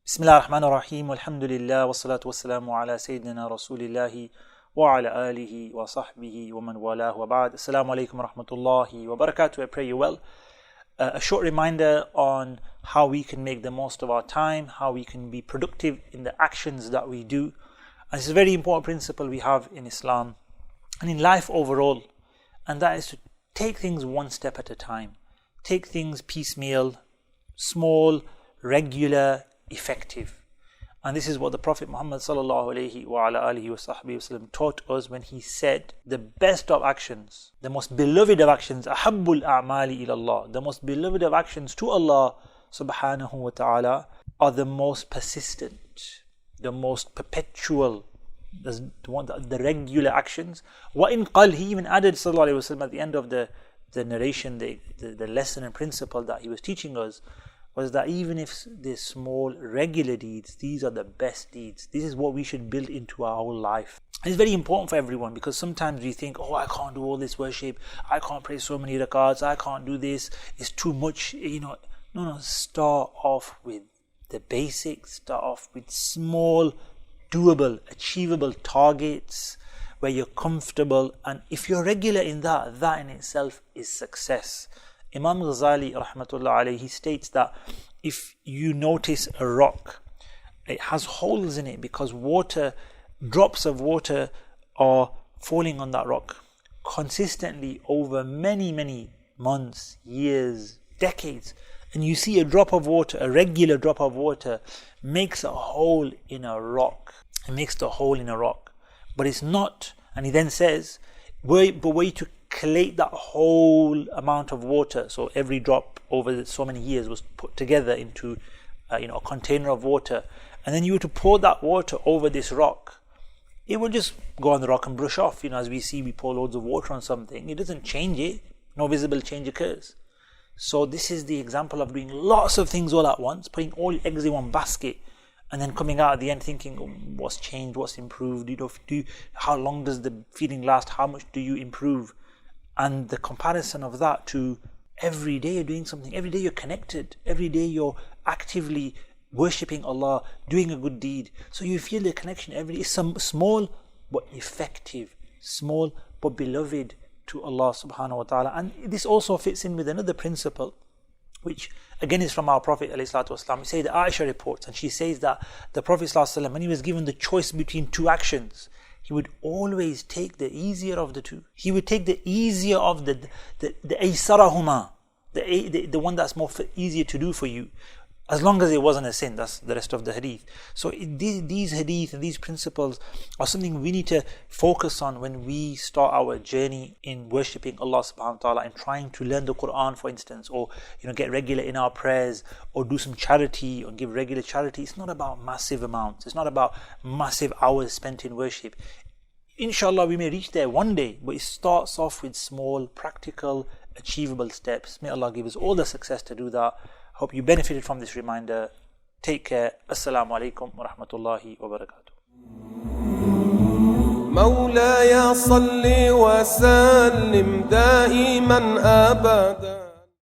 Bismillah ar-Rahman ar-Rahim, alhamdulillah, wa salatu wa salamu ala Sayyidina Rasulillahi wa ala alihi wa sahbihi wa man walahu wa ba'd. Assalamu alaikum wa rahmatullahi wa barakatuh. I pray you well. A short reminder on how we can make the most of our time, how we can be productive in the actions that we do. And this is a very important principle we have in Islam and in life overall, and that is to take things one step at a time. Take things piecemeal, small, regular, effective. And this is what the Prophet Muhammad sallallahu alaihi wa ala alihi wa sahbihi wasallam taught us when he said, the best of actions, the most beloved of actions, ahabbul a'mali ilallah, the most beloved of actions to Allah subhanahu wa ta'ala are the most persistent, the most perpetual, the regular actions. Wa in qal, he even added sallallahu alaihi wasallam at the end of the narration, the lesson and principle that he was teaching us, was that even if they're small, regular deeds, these are the best deeds. This is what we should build into our whole life. It's very important for everyone, because sometimes we think, oh, I can't do all this worship, I can't pray so many rakats, I can't do this, it's too much, No, start off with the basics, start off with small, doable, achievable targets where you're comfortable, and if you're regular in that in itself is success. Imam Ghazali rahmatullah alayhi, he states that if you notice a rock, it has holes in it because drops of water are falling on that rock consistently over many months, years, decades, and you see a drop of water, a regular drop of water makes a hole in a rock. It makes the hole in a rock, but it's not. And he then says, were you to collate that whole amount of water, so every drop over so many years was put together into a container of water, and then you were to pour that water over this rock, it will just go on the rock and brush off. As we see, we pour loads of water on something, it doesn't change it, no visible change occurs. So this is the example of doing lots of things all at once, putting all your eggs in one basket, and then coming out at the end thinking, what's changed, what's improved, how long does the feeling last, how much do you improve? And the comparison of that to every day you're doing something, every day you're connected, every day you're actively worshipping Allah, doing a good deed. So you feel the connection every day. It's some small but effective, small but beloved to Allah subhanahu wa ta'ala. And this also fits in with another principle, which again is from our Prophet ﷺ. We say that Aisha reports, and she says that the Prophet ﷺ, when he was given the choice between two actions, he would always take the easier of the two. He would take the easier of the aysarahuma, the one that's more easier to do for you, as long as it wasn't a sin. That's the rest of the hadith. So these hadith and these principles are something we need to focus on when we start our journey in worshipping Allah subhanahu wa ta'ala and trying to learn the Quran, for instance, or get regular in our prayers, or do some charity or give regular charity. It's not about massive amounts, it's not about massive hours spent in worship. Inshallah we may reach there one day, but it starts off with small, practical, achievable steps. May Allah give us all the success to do that. Hope you benefited from this reminder. Take care. Assalamu alaikum wa rahmatullahi wa barakatuh. مولاي صل وسلم دائما أبدا